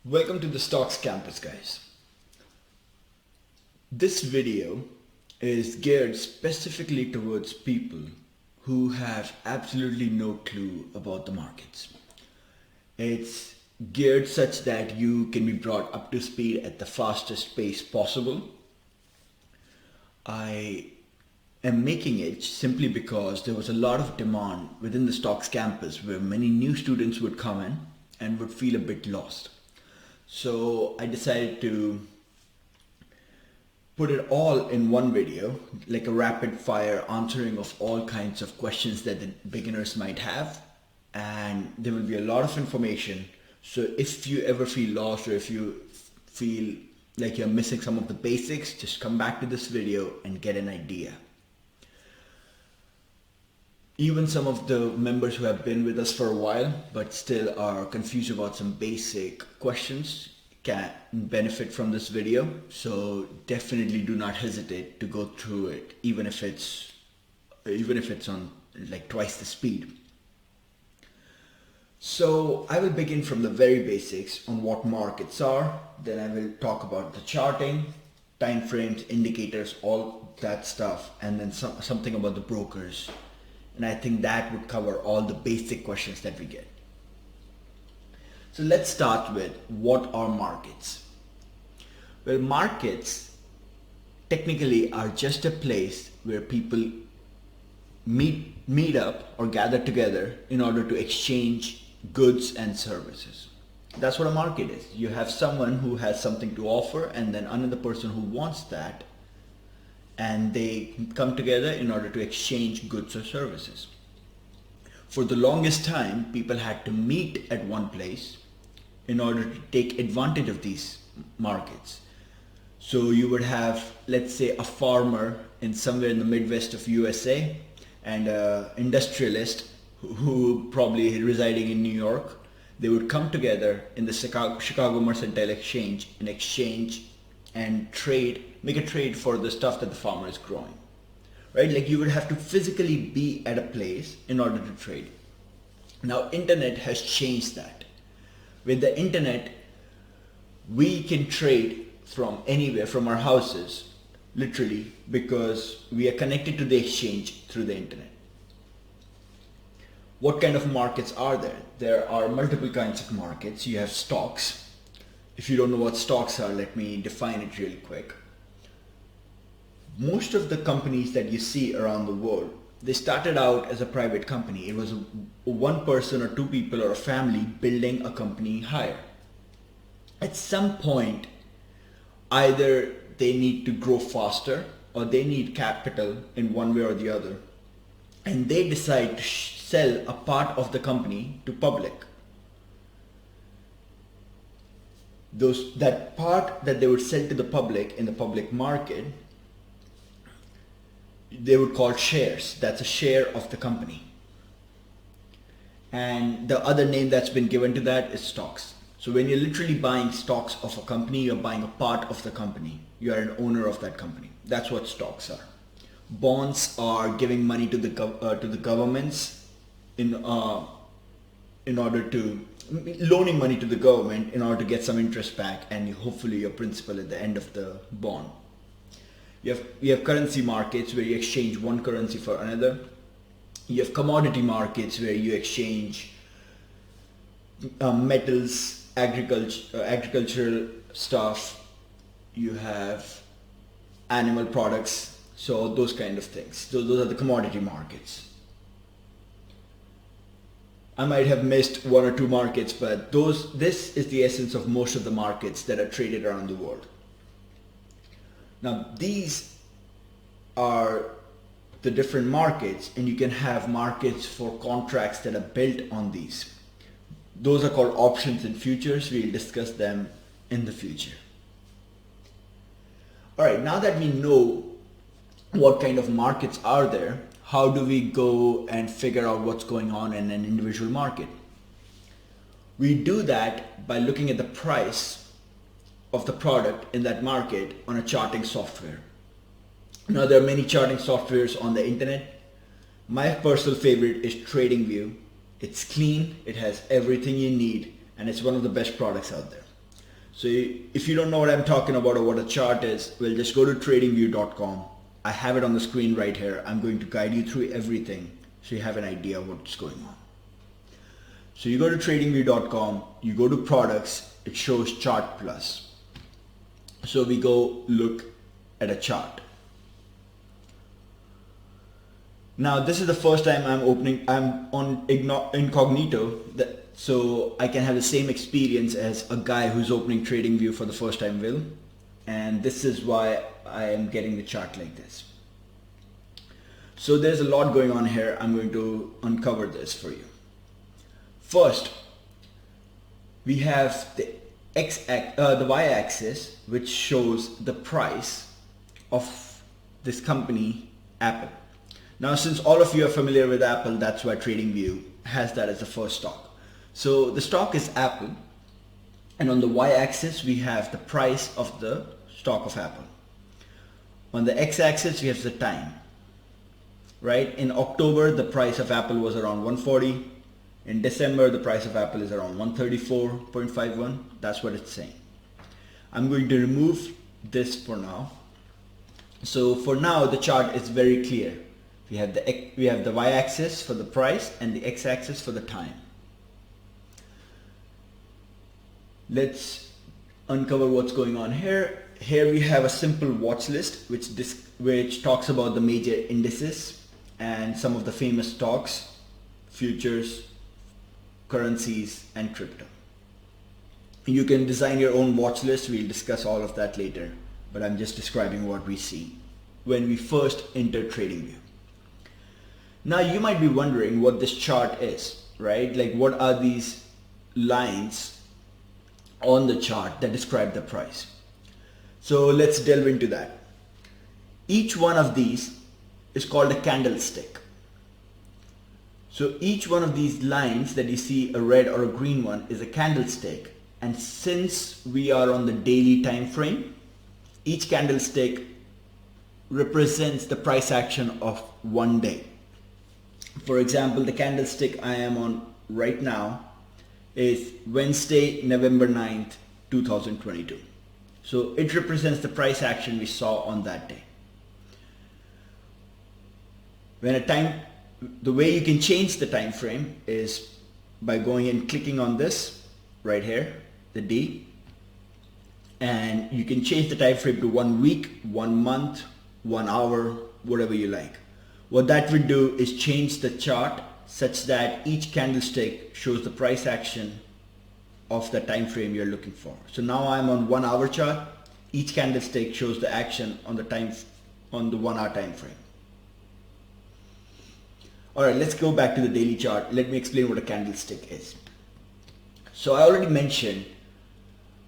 Welcome to the Stocks Campus, guys. This video is geared specifically towards people who have absolutely no clue about the markets. It's geared such that you can be brought up to speed at the fastest pace possible. I am making it simply because there was a lot of demand within the Stocks Campus where many new students would come in and would feel a bit lost. So I decided to put it all in one video, like a rapid fire answering of all kinds of questions that the beginners might have. And there will be a lot of information. So if you ever feel lost or if you feel like you're missing some of the basics, just come back to this video and get an idea. Even some of the members who have been with us for a while but still are confused about some basic questions can benefit from this video. So definitely do not hesitate to go through it, even if it's on like twice the speed. So I will begin from the very basics on what markets are. Then I will talk about the charting, time frames, indicators, all that stuff, and then something about the brokers. And I think that would cover all the basic questions that we get. So let's start with what are markets? Well, markets technically are just a place where people meet up or gather together in order to exchange goods and services. That's what a market is. You have someone who has something to offer and then another person who wants that, and they come together in order to exchange goods or services. For the longest time, people had to meet at one place in order to take advantage of these markets. So you would have, let's say, a farmer in somewhere in the Midwest of USA and an industrialist who probably residing in New York. They would come together in the Chicago Mercantile Exchange and exchange and make a trade for the stuff that the farmer is growing, right? Like you would have to physically be at a place in order to trade. Now, internet has changed that. With the internet, we can trade from anywhere, from our houses, literally, because we are connected to the exchange through the internet. What kind of markets are there? There are multiple kinds of markets. You have stocks. If you don't know what stocks are, let me define it really quick. Most of the companies that you see around the world, they started out as a private company. It was one person or two people or a family building a company higher. At some point, either they need to grow faster or they need capital in one way or the other. And they decide to sell a part of the company to public. That part that they would sell to the public in the public market, they would call shares. That's a share of the company. And the other name that's been given to that is stocks. So when you're literally buying stocks of a company, you're buying a part of the company. You are an owner of that company. That's what stocks are. Bonds are giving money to the governments in order to loaning money to the government in order to get some interest back and hopefully your principal at the end of the bond. You have currency markets where you exchange one currency for another. You have commodity markets where you exchange metals, agricultural stuff. You have animal products, so those kind of things. Those are the commodity markets. I might have missed one or two markets, but this is the essence of most of the markets that are traded around the world. Now, these are the different markets, and you can have markets for contracts that are built on these. Those are called options and futures. We'll discuss them in the future. All right, now that we know what kind of markets are there, how do we go and figure out what's going on in an individual market? We do that by looking at the price of the product in that market on a charting software. Now, there are many charting softwares on the internet. My personal favorite is TradingView. It's clean, it has everything you need, and it's one of the best products out there. So if you don't know what I'm talking about or what a chart is, well, just go to tradingview.com. I have it on the screen right here. I'm going to guide you through everything so you have an idea of what's going on. So you go to tradingview.com, you go to products, it shows chart plus. So we go look at a chart. Now this is the first time I'm on incognito, so I can have the same experience as a guy who's opening TradingView for the first time will. And this is why I am getting the chart like this. So there's a lot going on here. I'm going to uncover this for you. First, we have the y-axis, which shows the price of this company, Apple. Now, since all of you are familiar with Apple, that's why TradingView has that as the first stock. So the stock is Apple, and on the y-axis we have the price of the stock of Apple. On the x-axis we have the time. Right? In October the price of Apple was around 140. In December the price of Apple is around 134.51. That's what it's saying. I'm going to remove this for now. So for now the chart is very clear. We have the y-axis for the price and the x-axis for the time. Let's uncover what's going on here. Here we have a simple watch list which talks about the major indices and some of the famous stocks, futures, currencies and crypto. You can design your own watch list. We'll discuss all of that later, but I'm just describing what we see when we first enter TradingView. Now you might be wondering what this chart is, right? Like, what are these lines on the chart that describe the price? So let's delve into that. Each one of these is called a candlestick. So each one of these lines that you see, a red or a green one, is a candlestick. And since we are on the daily time frame, each candlestick represents the price action of one day. For example, the candlestick I am on right now is Wednesday, November 9th, 2022. So it represents the price action we saw on that day. The way you can change the time frame is by going and clicking on this right here, the D, and you can change the time frame to 1 week, 1 month, 1 hour, whatever you like. What that will do is change the chart such that each candlestick shows the price action of the time frame you're looking for. So now I'm on 1 hour chart. Each candlestick shows the action on the 1 hour time frame. Alright, let's go back to the daily chart. Let me explain what a candlestick is. So I already mentioned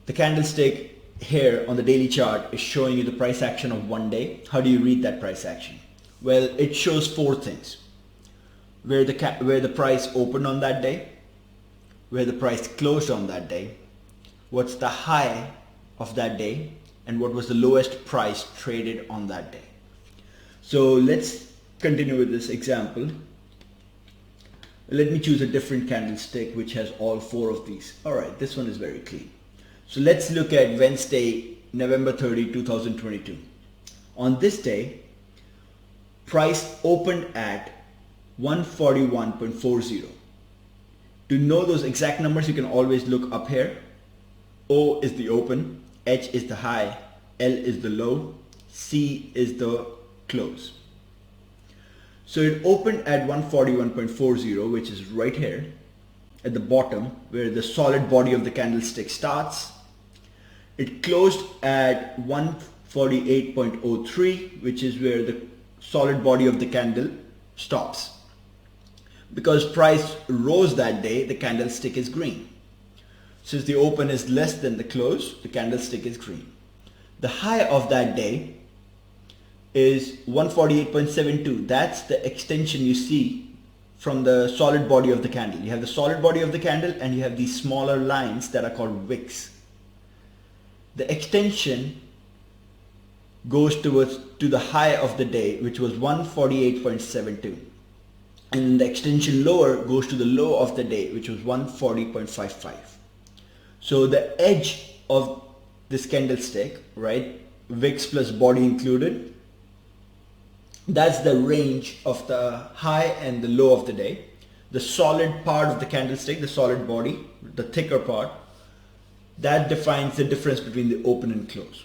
the candlestick here on the daily chart is showing you the price action of one day. How do you read that price action? Well, it shows 4 things. Where the price opened on that day, where the price closed on that day, what's the high of that day, and what was the lowest price traded on that day. So let's continue with this example. Let me choose a different candlestick which has all 4 of these. Alright, this one is very clean. So let's look at Wednesday, November 30, 2022. On this day, price opened at 141.40. To know those exact numbers, you can always look up here. O is the open, H is the high, L is the low, C is the close. So it opened at 141.40, which is right here at the bottom where the solid body of the candlestick starts. It closed at 148.03, which is where the solid body of the candle stops. Because price rose that day, the candlestick is green. Since the open is less than the close, the candlestick is green. The high of that day is 148.72. That's the extension you see from the solid body of the candle. You have the solid body of the candle and you have these smaller lines that are called wicks. The extension goes to the high of the day, which was 148.72. And the extension lower goes to the low of the day, which was 140.55. So the edge of this candlestick, right, wicks plus body included, that's the range of the high and the low of the day. The solid part of the candlestick, the solid body, the thicker part, that defines the difference between the open and close.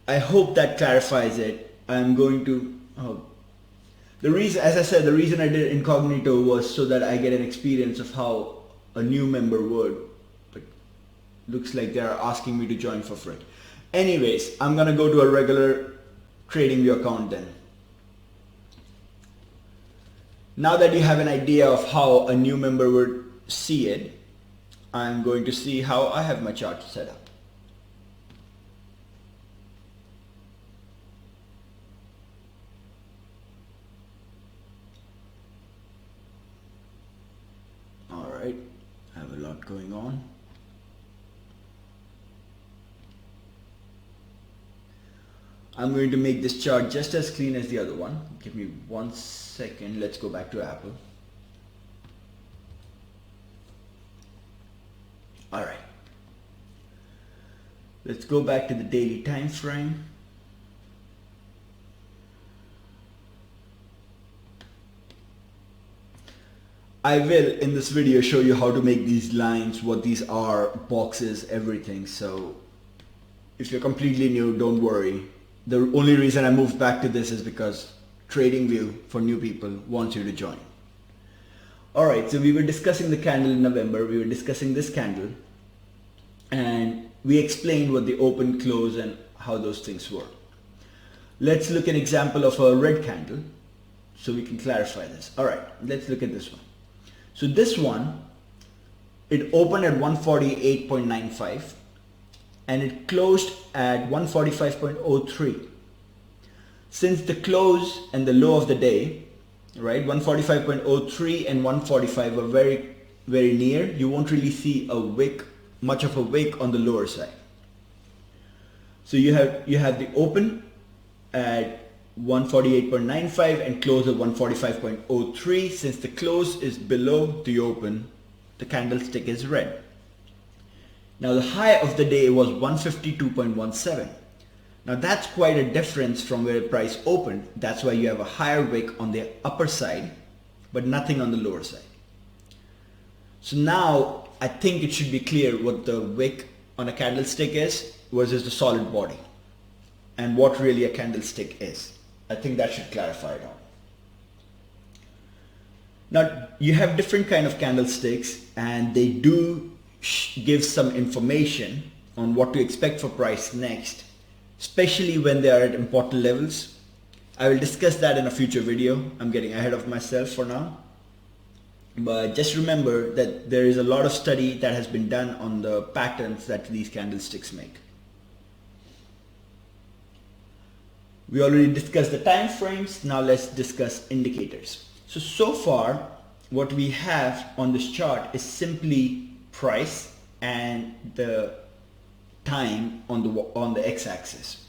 I hope that clarifies it. I'm going to, the reason, as I said, the reason I did incognito was so that I get an experience of how a new member would, but looks like they're asking me to join for free. Anyways, I'm gonna go to a regular TradingView account then. Now that you have an idea of how a new member would see it, I'm going to see how I have my chart set up. Alright, I have a lot going on. I'm going to make this chart just as clean as the other one. Give me 1 second. Let's go back to Apple. All right. Let's go back to the daily time frame. I will in this video show you how to make these lines, what these are, boxes, everything. So if you're completely new, don't worry. The only reason I moved back to this is because TradingView for new people wants you to join. Alright, so we were discussing the candle in November, we were discussing this candle, and we explained what the open, close, and how those things work. Let's look at an example of a red candle so we can clarify this. Alright, let's look at this one. So this one, it opened at 148.95. and it closed at 145.03. Since the close and the low of the day, right, 145.03 and 145 are very, very near, you won't really see a wick, much of a wick on the lower side. So you have the open at 148.95 and close at 145.03. Since the close is below the open, the candlestick is red. Now the high of the day was 152.17. Now that's quite a difference from where the price opened. That's why you have a higher wick on the upper side, but nothing on the lower side. So now I think it should be clear what the wick on a candlestick is versus the solid body and what really a candlestick is. I think that should clarify it all. Now you have different kind of candlesticks and they do give some information on what to expect for price next, especially when they are at important levels. I will discuss that in a future video. I'm getting ahead of myself for now. But just remember that there is a lot of study that has been done on the patterns that these candlesticks make. We already discussed the time frames. Now let's discuss indicators. So far what we have on this chart is simply price and the time on the x-axis.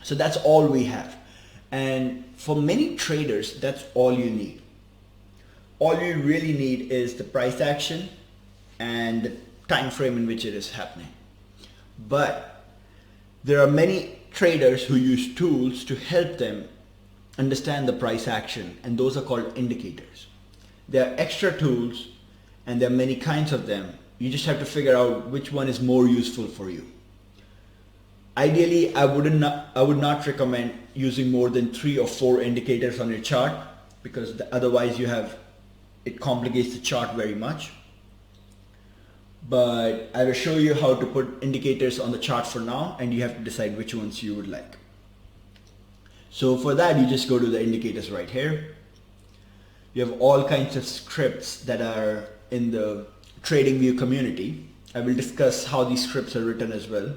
So that's all we have, and for many traders that's all you need. All you really need is the price action and the time frame in which it is happening. But there are many traders who use tools to help them understand the price action, and those are called indicators. There are extra tools and there are many kinds of them. You just have to figure out which one is more useful for you. Ideally, I would not recommend using more than 3 or 4 indicators on your chart, because otherwise it complicates the chart very much. But I will show you how to put indicators on the chart for now, and you have to decide which ones you would like. So for that, you just go to the indicators right here. You have all kinds of scripts that are in the TradingView community. I will discuss how these scripts are written as well.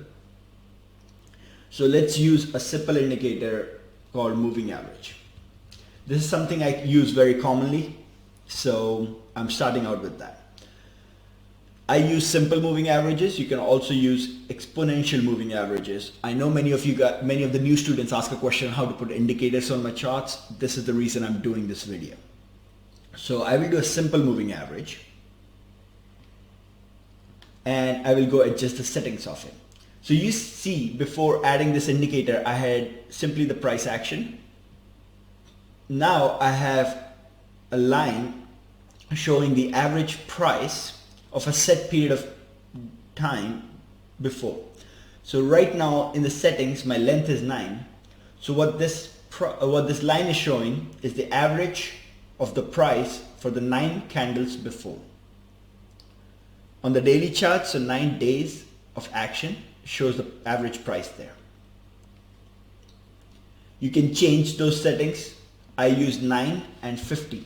So let's use a simple indicator called moving average. This is something I use very commonly, so I'm starting out with that. I use simple moving averages. You can also use exponential moving averages. I know many of the new students ask a question how to put indicators on my charts. This is the reason I'm doing this video. So I will do a simple moving average. and I will go adjust the settings of it. So you see, before adding this indicator, I had simply the price action. Now I have a line showing the average price of a set period of time before. So right now in the settings, my length is 9. So what this line is showing is the average of the price for the 9 candles before. On the daily chart, so 9 days of action shows the average price there. You can change those settings. I use 9 and 50.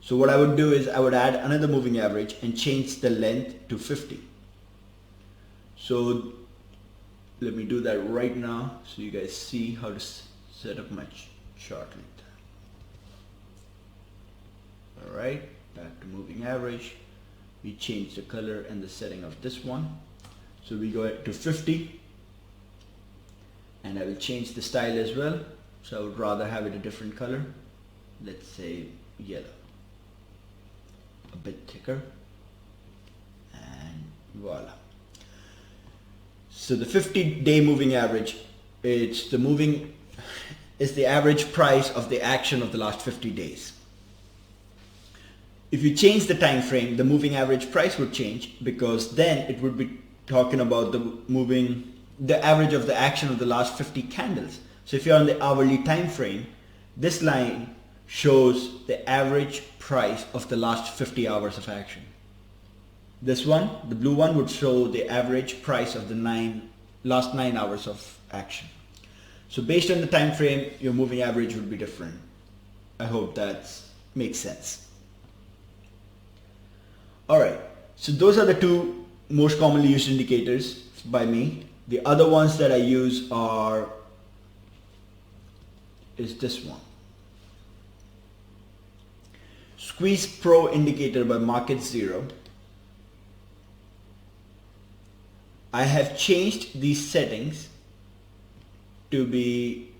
So what I would do is I would add another moving average and change the length to 50. So let me do that right now so you guys see how to set up my chart like that. Alright, back to moving average. We change the color and the setting of this one. So we go to 50, and I will change the style as well. So I would rather have it a different color. Let's say yellow, a bit thicker, and voila. So the 50-day moving average, it's the average price of the action of the last 50 days. If you change the time frame, the moving average price would change, because then it would be talking about the average of the action of the last 50 candles. So if you're on the hourly time frame, this line shows the average price of the last 50 hours of action. This one, the blue one, would show the average price of the last 9 hours of action. So based on the time frame, your moving average would be different. I hope that makes sense. Alright, so those are the two most commonly used indicators by me. The other ones that I use is this one. Squeeze Pro indicator by Market Zero. I have changed these settings to be,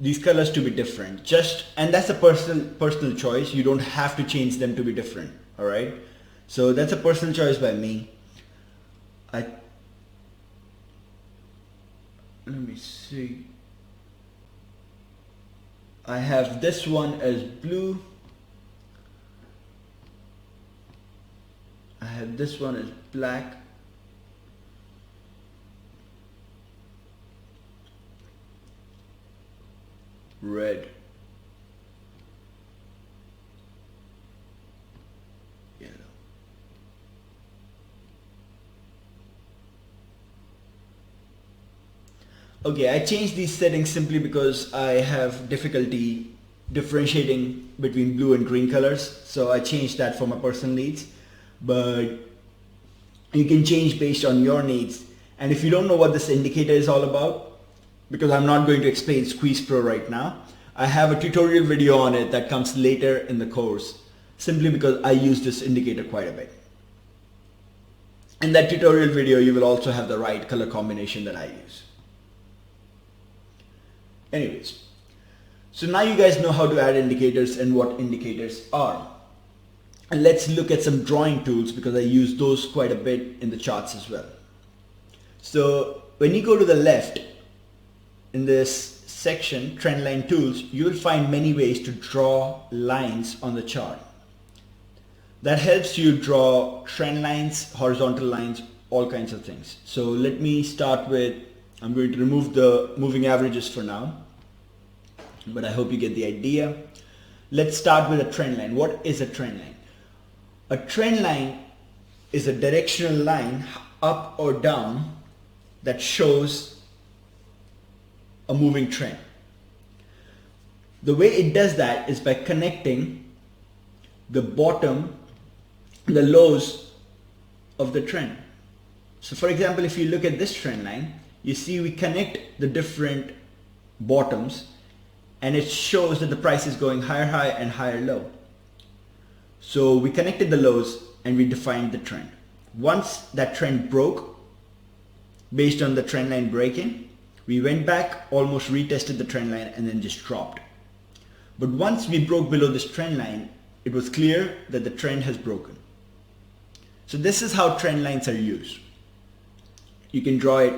these colors to be different. And that's a personal choice. You don't have to change them to be different. Alright. So that's a personal choice by me. Let me see. I have this one as blue. I have this one as black. Red. Yellow. Okay, I changed these settings simply because I have difficulty differentiating between blue and green colors. So I changed that for my personal needs. But you can change based on your needs. And if you don't know what this indicator is all about, because I'm not going to explain Squeeze Pro right now, I have a tutorial video on it that comes later in the course, simply because I use this indicator quite a bit. In that tutorial video, you will also have the right color combination that I use. Anyways, so now you guys know how to add indicators and what indicators are. And let's look at some drawing tools, because I use those quite a bit in the charts as well. So when you go to the left in this section, Trendline Tools, you will find many ways to draw lines on the chart. That helps you draw trend lines, horizontal lines, all kinds of things. So let me start with, I'm going to remove the moving averages for now, but I hope you get the idea. Let's start with a trend line. What is a trend line? A trend line is a directional line up or down that shows a moving trend. The way it does that is by connecting the bottom, the lows of the trend. So for example, if you look at this trend line, you see we connect the different bottoms, and it shows that the price is going higher high and higher low. So we connected the lows and we defined the trend. Once that trend broke, based on the trend line breaking, we went back, almost retested the trend line, and then just dropped. But once we broke below this trend line, it was clear that the trend has broken. So this is how trend lines are used. You can draw it.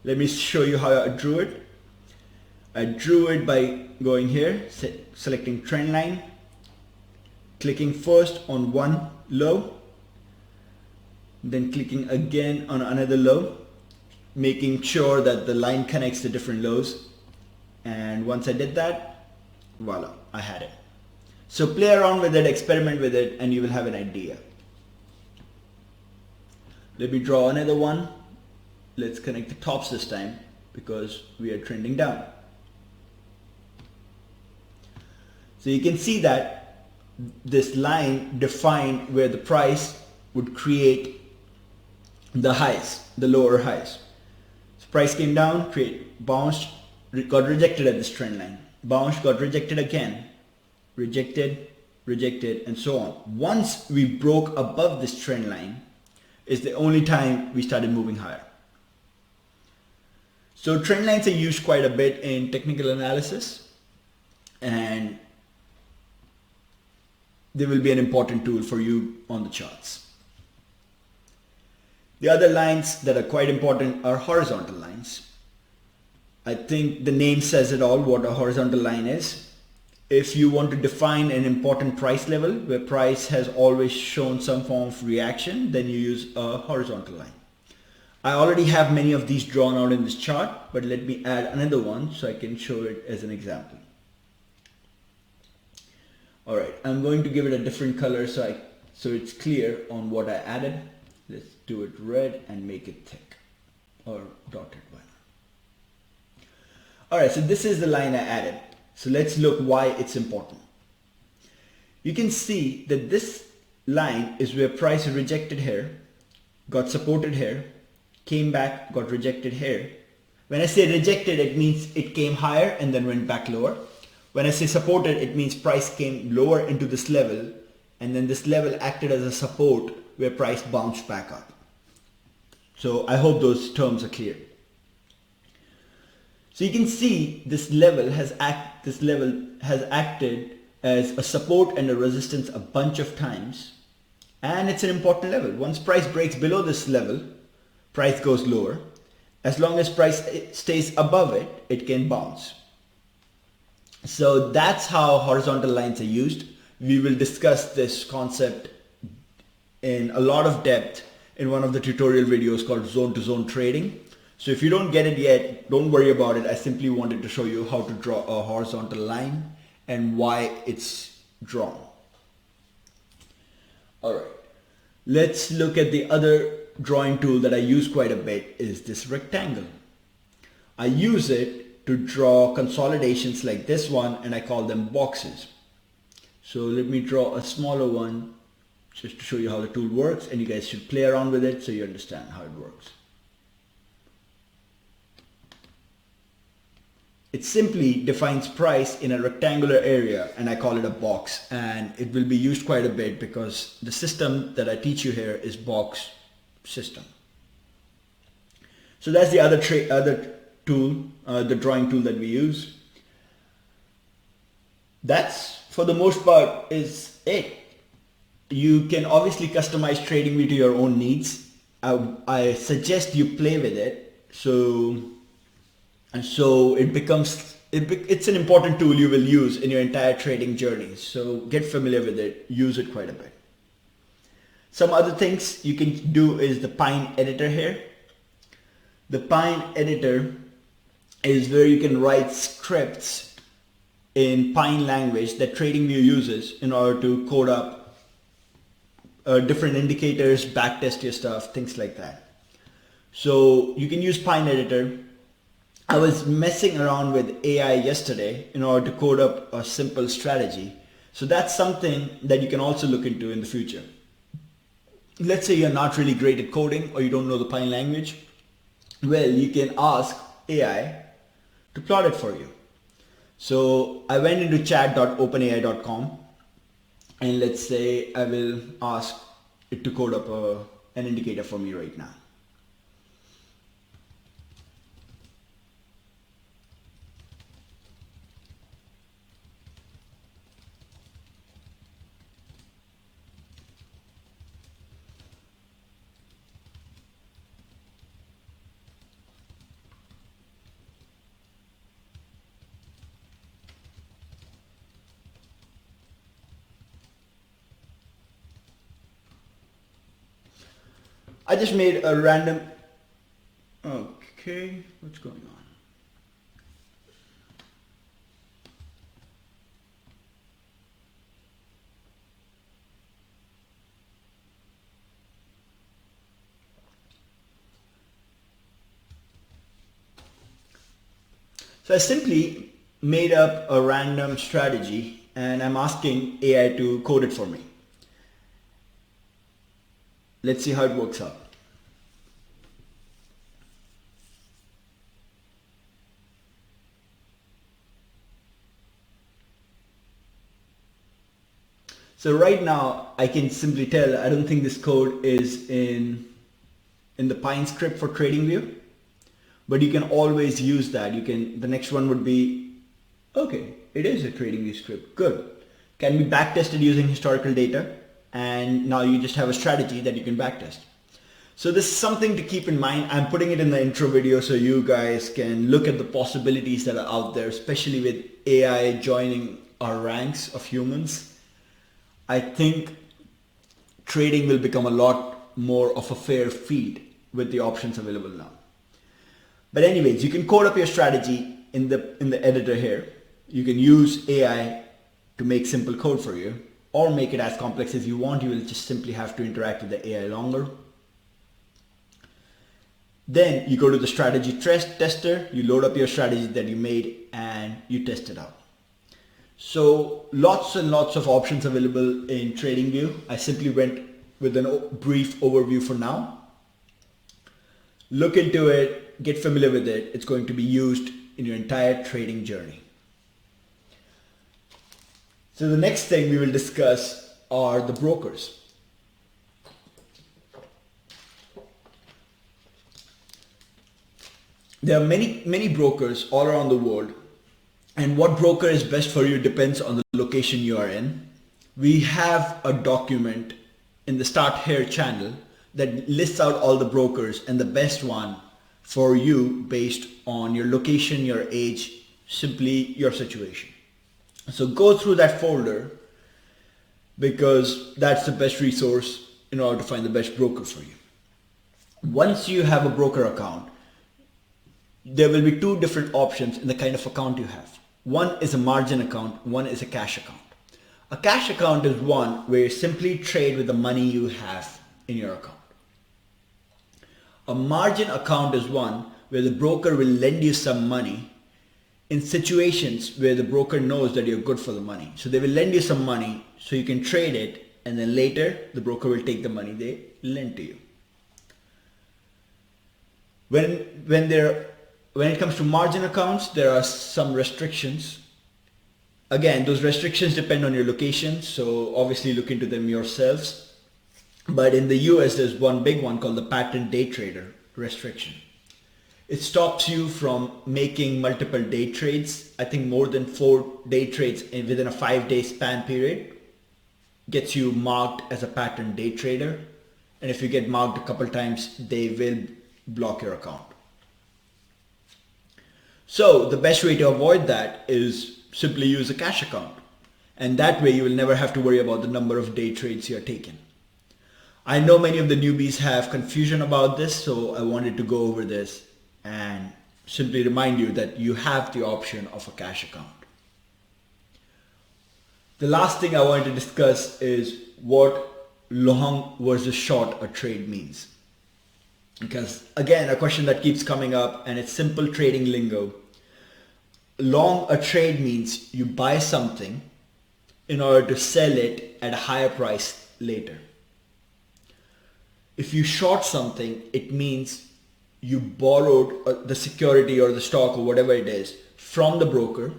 Let me show you how I drew it. I drew it by going here, selecting trend line, clicking first on one low, then clicking again on another low, making sure that the line connects the different lows. And once I did that, voila, I had it. So play around with it, experiment with it, and you will have an idea. Let me draw another one. Let's connect the tops this time because we are trending down. So you can see that this line defined where the price would create the highs, the lower highs. So price came down, bounced, got rejected at this trend line. Bounced, got rejected again, rejected, rejected, and so on. Once we broke above this trend line is the only time we started moving higher. So trend lines are used quite a bit in technical analysis, and they will be an important tool for you on the charts. The other lines that are quite important are horizontal lines. I think the name says it all what a horizontal line is. If you want to define an important price level where price has always shown some form of reaction, then you use a horizontal line. I already have many of these drawn out in this chart, but let me add another one so I can show it as an example. Alright, I'm going to give it a different color so it's clear on what I added. Let's do it red and make it thick, or dotted one. Alright, so this is the line I added. So let's look why it's important. You can see that this line is where price rejected here, got supported here, came back, got rejected here. When I say rejected, it means it came higher and then went back lower. When I say supported, it means price came lower into this level, and then this level acted as a support where price bounced back up. So I hope those terms are clear. So you can see this level has acted as a support and a resistance a bunch of times, and it's an important level. Once price breaks below this level, price goes lower. As long as price stays above it, it can bounce. So that's how horizontal lines are used. We will discuss this concept in a lot of depth in one of the tutorial videos called zone to zone trading. So if you don't get it yet, don't worry about it. I simply wanted to show you how to draw a horizontal line and why it's drawn. Alright, let's look at the other drawing tool that I use quite a bit is this rectangle. I use it to draw consolidations like this one, and I call them boxes. So let me draw a smaller one just to show you how the tool works, and you guys should play around with it so you understand how it works. It simply defines price in a rectangular area, and I call it a box, and it will be used quite a bit because the system that I teach you here is box system. So that's the other tool, the drawing tool that we use. That's for the most part is it. You can obviously customize TradingView to your own needs. I suggest you play with it so it's an important tool you will use in your entire trading journey. So get familiar with it, use it quite a bit. Some other things you can do is the Pine editor here. The Pine editor is where you can write scripts in Pine language that TradingView uses in order to code up different indicators, backtest your stuff, things like that. So you can use Pine editor. I was messing around with AI yesterday in order to code up a simple strategy. So that's something that you can also look into in the future. Let's say you're not really great at coding or you don't know the Pine language. Well, you can ask AI to plot it for you. So I went into chat.openai.com, and let's say I will ask it to code up an indicator for me right now. I just made a random, okay, what's going on? So I simply made up a random strategy and I'm asking AI to code it for me. Let's see how it works out. So right now I can simply tell I don't think this code is in the Pine script for TradingView, but you can always use that. You can, the next one would be, okay, it is a TradingView script, good. Can be backtested using historical data, and now you just have a strategy that you can backtest. So this is something to keep in mind. I'm putting it in the intro video so you guys can look at the possibilities that are out there, especially with AI joining our ranks of humans. I think trading will become a lot more of a fair field with the options available now. But anyways, you can code up your strategy in the editor here. You can use AI to make simple code for you, or make it as complex as you want. You will just simply have to interact with the AI longer. Then you go to the strategy tester, you load up your strategy that you made and you test it out. So lots and lots of options available in TradingView. I simply went with a brief overview for now. Look into it, get familiar with it. It's going to be used in your entire trading journey. So the next thing we will discuss are the brokers. There are many brokers all around the world, and what broker is best for you depends on the location you are in. We have a document in the Start Here channel that lists out all the brokers and the best one for you based on your location, your age, simply your situation. So go through that folder because that's the best resource in order to find the best broker for you. Once you have a broker account, there will be two different options in the kind of account you have. One is a margin account, one is a cash account. A cash account is one where you simply trade with the money you have in your account. A margin account is one where the broker will lend you some money in situations where the broker knows that you're good for the money. So they will lend you some money so you can trade it, and then later the broker will take the money they lend to you. When it comes to margin accounts, there are some restrictions. Again, those restrictions depend on your location, so obviously look into them yourselves. But in the US, there's one big one called the patent day trader restriction. It stops you from making multiple day trades. I think more than 4 day trades within a 5-day span period gets you marked as a patent day trader. And if you get marked a couple times, they will block your account. So the best way to avoid that is simply use a cash account. And that way you will never have to worry about the number of day trades you're taking. I know many of the newbies have confusion about this, so I wanted to go over this and simply remind you that you have the option of a cash account. The last thing I wanted to discuss is what long versus short a trade means. Because again, a question that keeps coming up, and it's simple trading lingo. Long a trade means you buy something in order to sell it at a higher price later. If you short something, it means you borrowed the security or the stock or whatever it is from the broker.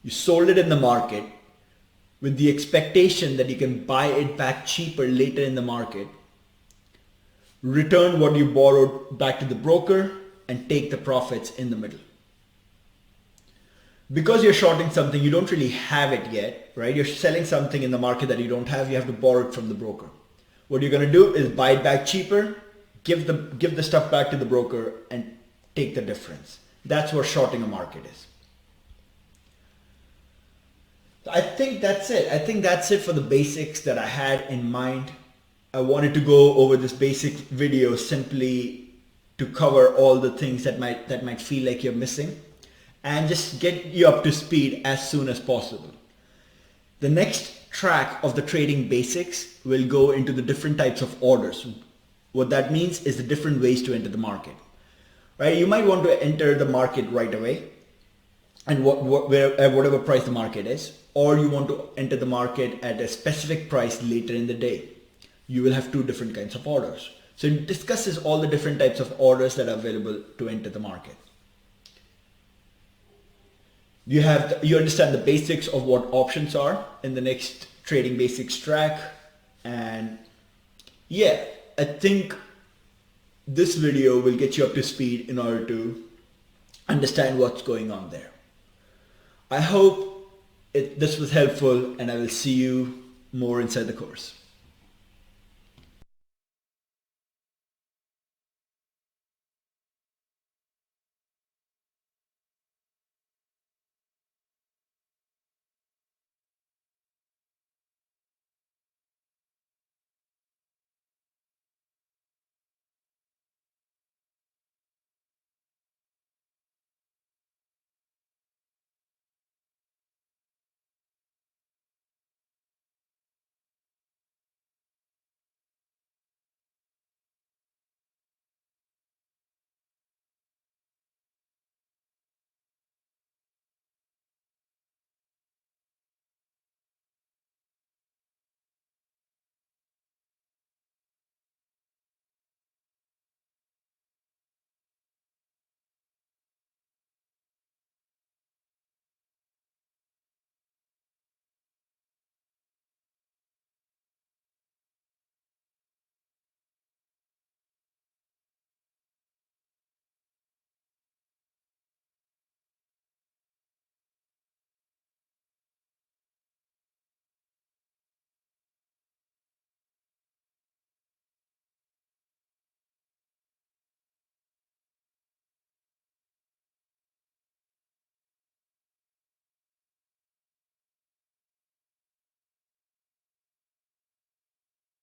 You sold it in the market with the expectation that you can buy it back cheaper later in the market, return what you borrowed back to the broker, and take the profits in the middle. Because you're shorting something, you don't really have it yet, right? You're selling something in the market that you don't have, you have to borrow it from the broker. What you're going to do is buy it back cheaper, give the stuff back to the broker, and take the difference. That's what shorting a market is. I think that's it. I think that's it for the basics that I had in mind. I wanted to go over this basic video simply to cover all the things that might feel like you're missing and just get you up to speed as soon as possible. The next track of the trading basics will go into the different types of orders. What that means is the different ways to enter the market. Right? You might want to enter the market right away and at whatever price the market is, or you want to enter the market at a specific price later in the day. You will have two different kinds of orders. So it discusses all the different types of orders that are available to enter the market. You understand the basics of what options are in the next trading basics track. And yeah, I think this video will get you up to speed in order to understand what's going on there. I hope this was helpful, and I will see you more inside the course.